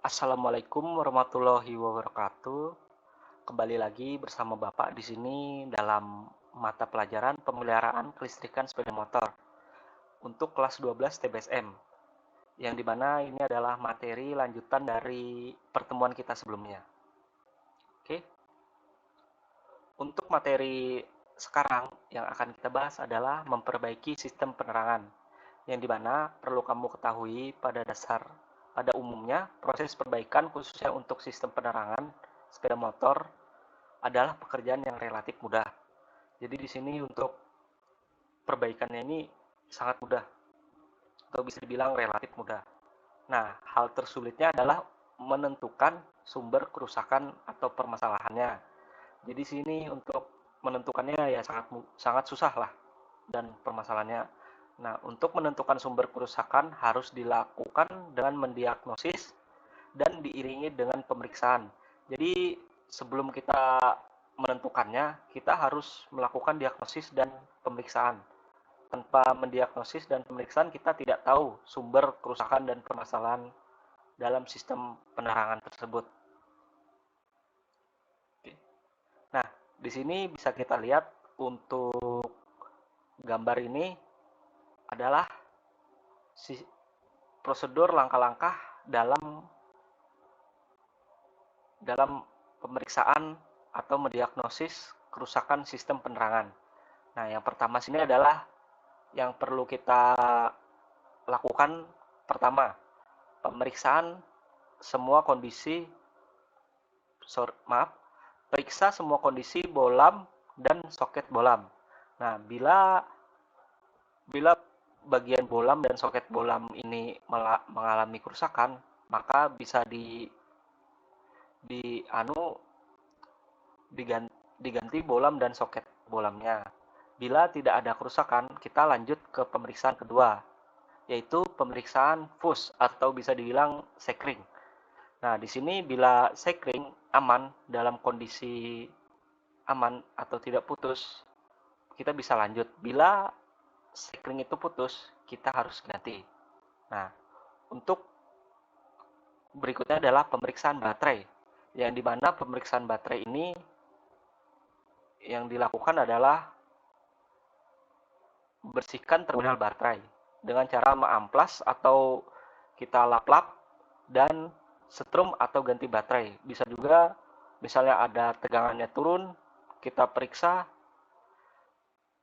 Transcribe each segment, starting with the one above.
Assalamualaikum warahmatullahi wabarakatuh. Kembali lagi bersama Bapak di sini dalam mata pelajaran pemeliharaan kelistrikan sepeda motor untuk kelas 12 TBSM, yang dimana ini adalah materi lanjutan dari pertemuan kita sebelumnya. Oke, untuk materi sekarang yang akan kita bahas adalah memperbaiki sistem penerangan, yang dimana perlu kamu ketahui pada umumnya proses perbaikan khususnya untuk sistem penerangan sepeda motor adalah pekerjaan yang relatif mudah. Jadi di sini untuk perbaikannya ini sangat mudah atau bisa dibilang relatif mudah. Nah, hal tersulitnya adalah menentukan sumber kerusakan atau permasalahannya. Jadi di sini untuk menentukannya ya sangat susah lah dan permasalahannya. Nah, untuk menentukan sumber kerusakan harus dilakukan dengan mendiagnosis dan diiringi dengan pemeriksaan. Jadi sebelum kita menentukannya, kita harus melakukan diagnosis dan pemeriksaan. Tanpa mendiagnosis dan pemeriksaan, kita tidak tahu sumber kerusakan dan permasalahan dalam sistem penerangan tersebut. Nah, di sini bisa kita lihat untuk gambar ini adalah prosedur langkah-langkah dalam dalam pemeriksaan atau mendiagnosis kerusakan sistem penerangan. Nah, yang pertama sini adalah yang perlu kita lakukan pertama, pemeriksaan semua kondisi periksa semua kondisi bolam dan soket bolam. Nah, bila bila bagian bolam dan soket bolam ini mengalami kerusakan, maka bisa di anu diganti bolam dan soket bolamnya. Bila tidak ada kerusakan, kita lanjut ke pemeriksaan kedua, yaitu pemeriksaan fuse atau bisa dibilang sekring. Nah, di sini bila sekring aman dalam kondisi aman atau tidak putus, kita bisa lanjut. Bila sekring itu putus, kita harus ganti. Nah, untuk berikutnya adalah pemeriksaan baterai, yang dimana pemeriksaan baterai ini yang dilakukan adalah bersihkan terminal baterai dengan cara mengamplas atau kita lap-lap dan setrum atau ganti baterai. Bisa juga misalnya ada tegangannya turun, kita periksa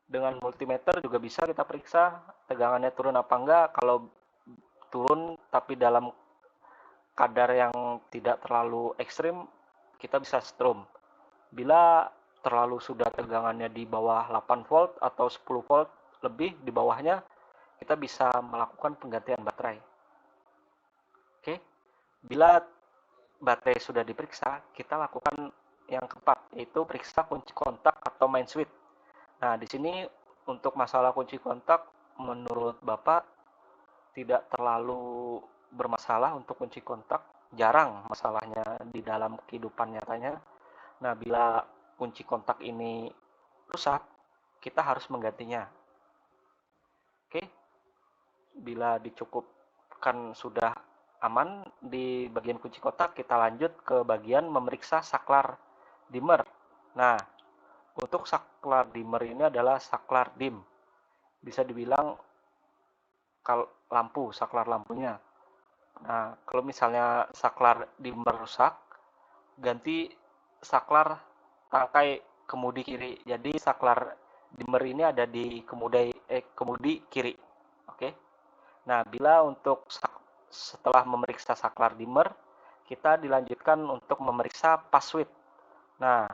dengan multimeter juga bisa kita periksa tegangannya turun apa enggak. Kalau turun tapi dalam kadar yang tidak terlalu ekstrim, kita bisa setrum. Bila terlalu sudah tegangannya di bawah 8 volt atau 10 volt lebih di bawahnya, kita bisa melakukan penggantian baterai. Oke, bila baterai sudah diperiksa, kita lakukan yang keempat, yaitu periksa kunci kontak atau main switch. Nah, di sini untuk masalah kunci kontak, menurut Bapak tidak terlalu bermasalah untuk kunci kontak, jarang masalahnya di dalam kehidupan nyatanya. Nah, bila kunci kontak ini rusak, kita harus menggantinya. Oke, bila dicukupkan sudah aman di bagian kunci kotak, kita lanjut ke bagian memeriksa saklar dimmer. Nah, untuk saklar dimmer ini adalah saklar dim. Bisa dibilang saklar lampunya. Nah, kalau misalnya saklar dimmer rusak, ganti saklar tangkai kemudi kiri. Jadi saklar dimmer ini ada di kemudi kiri. Oke. Nah, setelah memeriksa saklar dimmer, kita dilanjutkan untuk memeriksa password. Nah,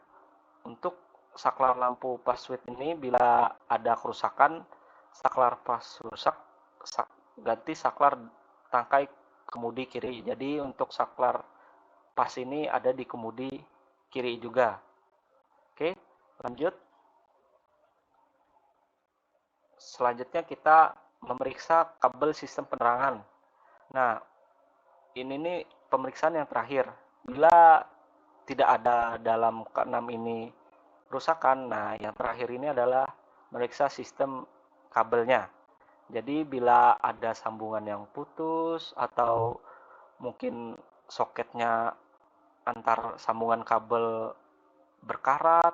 untuk saklar lampu password ini bila ada kerusakan, saklar pas rusak, ganti saklar tangkai kemudi kiri. Jadi untuk saklar pas ini ada di kemudi kiri juga. Oke, lanjut. Selanjutnya kita memeriksa kabel sistem penerangan. Nah, ini nih pemeriksaan yang terakhir. Bila tidak ada dalam keenam ini kerusakan, nah yang terakhir ini adalah meriksa sistem kabelnya. Jadi bila ada sambungan yang putus atau mungkin soketnya antar sambungan kabel berkarat,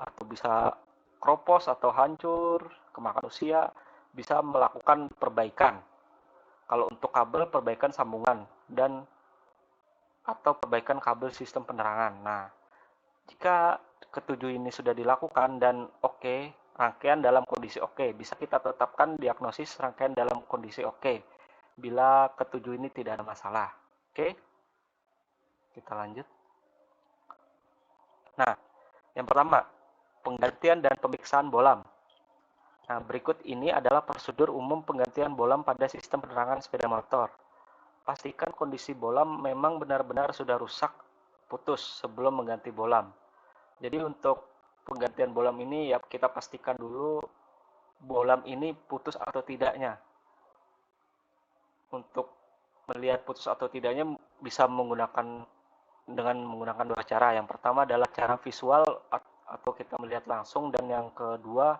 atau bisa kropos atau hancur, kemakan usia, bisa melakukan perbaikan. Kalau untuk kabel, perbaikan sambungan dan atau perbaikan kabel sistem penerangan. Nah, jika ketujuh ini sudah dilakukan dan oke, rangkaian dalam kondisi oke, bisa kita tetapkan diagnosis rangkaian dalam kondisi oke. Bila ketujuh ini tidak ada masalah. Oke, kita lanjut. Nah, yang pertama, penggantian dan pemeriksaan bolam. Nah, berikut ini adalah prosedur umum penggantian bolam pada sistem penerangan sepeda motor. Pastikan kondisi bolam memang benar-benar sudah rusak, putus sebelum mengganti bolam. Jadi untuk penggantian bolam ini ya kita pastikan dulu bolam ini putus atau tidaknya. Untuk melihat putus atau tidaknya bisa menggunakan dua cara. Yang pertama adalah cara visual atau kita melihat langsung, dan yang kedua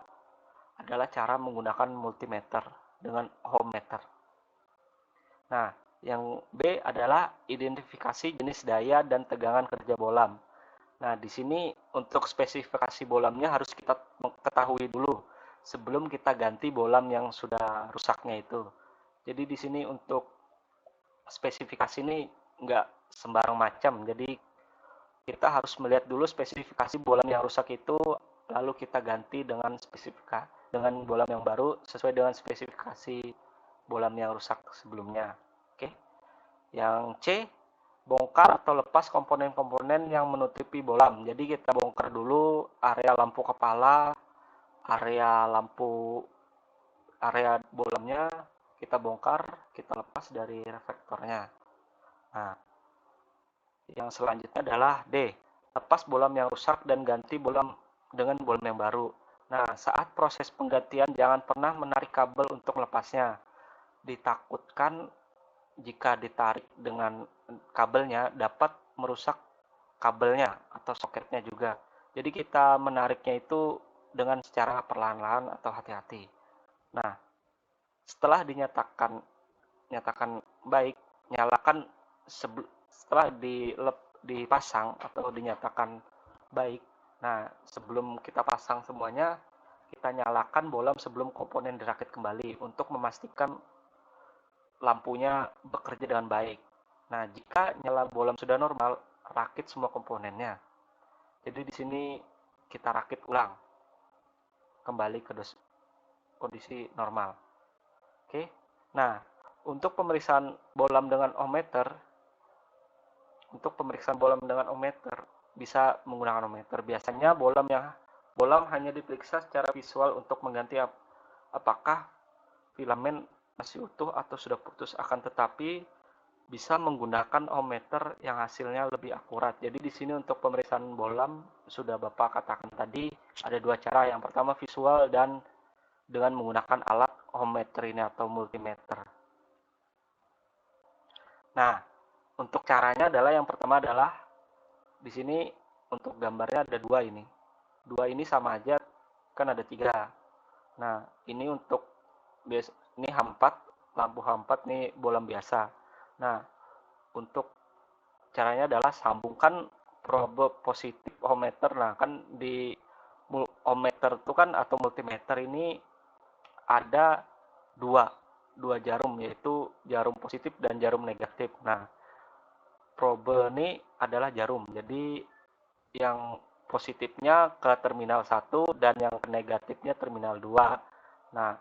adalah cara menggunakan multimeter dengan ohmmeter. Nah, yang B adalah identifikasi jenis daya dan tegangan kerja bolam. Nah, di sini untuk spesifikasi bolamnya harus kita ketahui dulu sebelum kita ganti bolam yang sudah rusaknya itu. Jadi di sini untuk spesifikasi ini nggak sembarang macam. Jadi kita harus melihat dulu spesifikasi bolam yang rusak itu, lalu kita ganti dengan bolam yang baru sesuai dengan spesifikasi bolam yang rusak sebelumnya. Oke. Yang C, bongkar atau lepas komponen-komponen yang menutupi bolam. Jadi kita bongkar dulu area lampu kepala, area bolamnya kita bongkar, kita lepas dari reflektornya. Nah, yang selanjutnya adalah D, lepas bolam yang rusak dan ganti bolam dengan bolam yang baru. Nah, saat proses penggantian jangan pernah menarik kabel untuk melepasnya. Ditakutkan jika ditarik dengan kabelnya dapat merusak kabelnya atau soketnya juga. Jadi kita menariknya itu dengan secara perlahan-lahan atau hati-hati. Nah, setelah dinyatakan baik, nyalakan setelah dipasang atau dinyatakan baik. Nah, sebelum kita pasang semuanya, kita nyalakan bolam sebelum komponen dirakit kembali untuk memastikan lampunya bekerja dengan baik. Nah, jika nyala bolam sudah normal, rakit semua komponennya. Jadi di sini kita rakit ulang kembali ke kondisi normal. Oke. Nah, untuk pemeriksaan bolam dengan ohmmeter, bisa menggunakan ohmmeter. Biasanya bolam hanya diperiksa secara visual untuk mengganti apakah filamen masih utuh atau sudah putus, akan tetapi bisa menggunakan ohmmeter yang hasilnya lebih akurat. Jadi di sini untuk pemeriksaan bolam sudah Bapak katakan tadi ada dua cara. Yang pertama visual dan dengan menggunakan alat ohmmeter ini atau multimeter. Nah, untuk caranya adalah yang pertama adalah di sini untuk gambarnya ada dua ini. Dua ini sama aja, kan ada tiga. Nah, ini untuk ini H4, lampu H4 nih bolam biasa. Nah, untuk caranya adalah sambungkan probe positif ohmmeter. Nah, kan di ohmmeter itu kan atau multimeter ini ada dua jarum, yaitu jarum positif dan jarum negatif. Nah, probe ini adalah jarum. Jadi yang positifnya ke terminal 1 dan yang negatifnya terminal 2. Nah,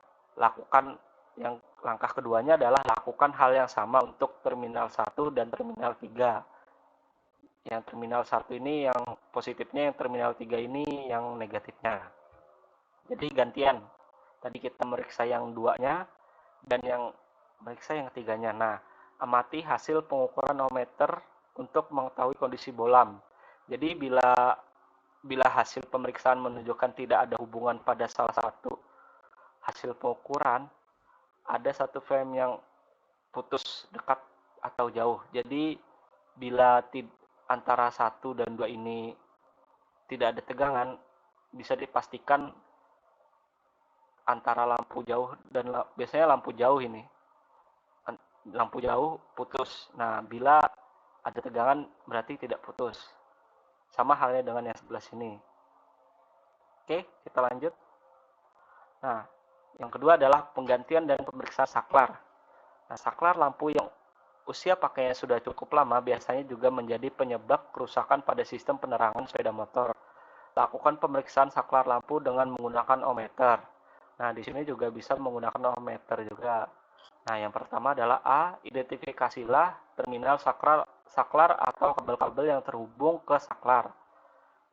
langkah keduanya adalah lakukan hal yang sama untuk terminal 1 dan terminal 3. Yang terminal 1 ini yang positifnya, yang terminal 3 ini yang negatifnya. Jadi gantian. Tadi kita meriksa yang duanya dan yang meriksa yang ketiganya. Nah, amati hasil pengukuran ohmmeter untuk mengetahui kondisi bolam. Jadi bila hasil pemeriksaan menunjukkan tidak ada hubungan pada salah satu hasil pengukuran, ada satu frame yang putus dekat atau jauh. Jadi bila antara 1 dan 2 ini tidak ada tegangan, bisa dipastikan antara lampu jauh dan biasanya lampu jauh putus. Nah, bila ada tegangan berarti tidak putus. Sama halnya dengan yang sebelah sini. Oke, kita lanjut. Nah, yang kedua adalah penggantian dan pemeriksaan saklar. Nah, saklar lampu yang usia pakainya sudah cukup lama biasanya juga menjadi penyebab kerusakan pada sistem penerangan sepeda motor. Lakukan pemeriksaan saklar lampu dengan menggunakan ohmmeter. Nah, di sini juga bisa menggunakan ohmmeter juga. Nah, yang pertama adalah A. Identifikasilah terminal saklar atau kabel-kabel yang terhubung ke saklar.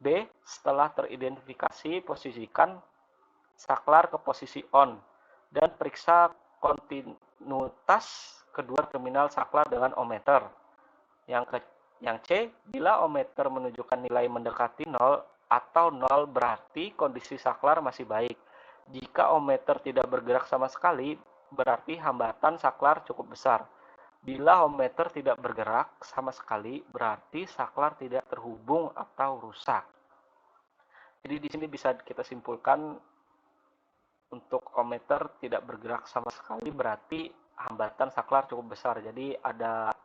B. Setelah teridentifikasi, posisikan saklar ke posisi on dan periksa kontinuitas kedua terminal saklar dengan ohmmeter. Yang C, bila ohmmeter menunjukkan nilai mendekati 0 atau 0 berarti kondisi saklar masih baik. Jika ohmmeter tidak bergerak sama sekali, berarti hambatan saklar cukup besar. Bila ohmmeter tidak bergerak sama sekali, berarti saklar tidak terhubung atau rusak. Jadi di sini bisa kita simpulkan untuk ohmmeter tidak bergerak sama sekali berarti hambatan saklar cukup besar. Jadi ada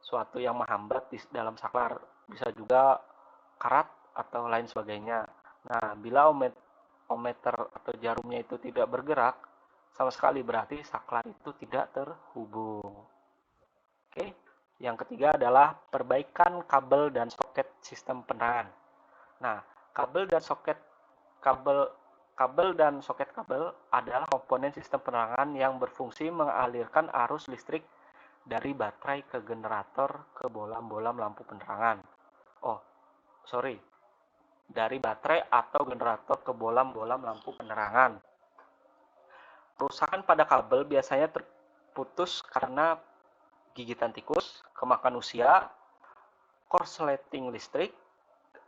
suatu yang menghambat di dalam saklar, bisa juga karat atau lain sebagainya. Nah, bila ohmmeter atau jarumnya itu tidak bergerak sama sekali berarti saklar itu tidak terhubung. Oke, yang ketiga adalah perbaikan kabel dan soket sistem penerangan. Nah, kabel dan soket kabel adalah komponen sistem penerangan yang berfungsi mengalirkan arus listrik dari baterai ke generator ke bolam-bolam lampu penerangan. Dari baterai atau generator ke bolam-bolam lampu penerangan. Kerusakan pada kabel biasanya terputus karena gigitan tikus, kemakan usia, korsleting listrik,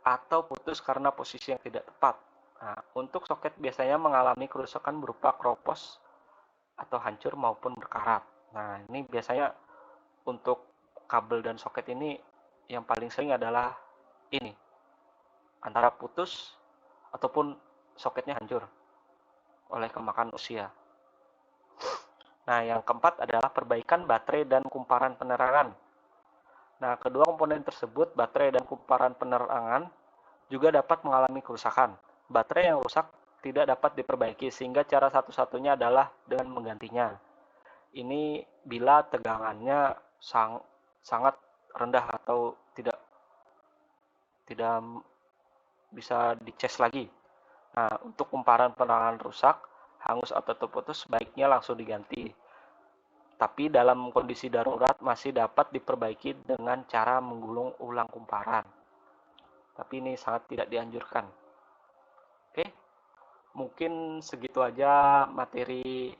atau putus karena posisi yang tidak tepat. Nah, untuk soket biasanya mengalami kerusakan berupa keropos atau hancur maupun berkarat. Nah, ini biasanya untuk kabel dan soket ini yang paling sering adalah ini, antara putus ataupun soketnya hancur oleh kemakan usia. Nah, yang keempat adalah perbaikan baterai dan kumparan penerangan. Nah, kedua komponen tersebut, baterai dan kumparan penerangan, juga dapat mengalami kerusakan. Baterai yang rusak tidak dapat diperbaiki, sehingga cara satu-satunya adalah dengan menggantinya. Ini bila tegangannya sangat rendah atau tidak bisa dicas lagi. Nah, untuk kumparan penerangan rusak, hangus atau terputus, sebaiknya langsung diganti. Tapi dalam kondisi darurat masih dapat diperbaiki dengan cara menggulung ulang kumparan. Tapi ini sangat tidak dianjurkan. Oke, mungkin segitu aja materi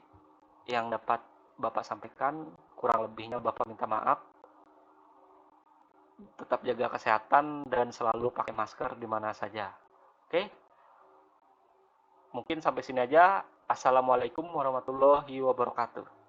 yang dapat Bapak sampaikan. Kurang lebihnya Bapak minta maaf. Tetap jaga kesehatan dan selalu pakai masker di mana saja. Oke, mungkin sampai sini aja. Assalamualaikum warahmatullahi wabarakatuh.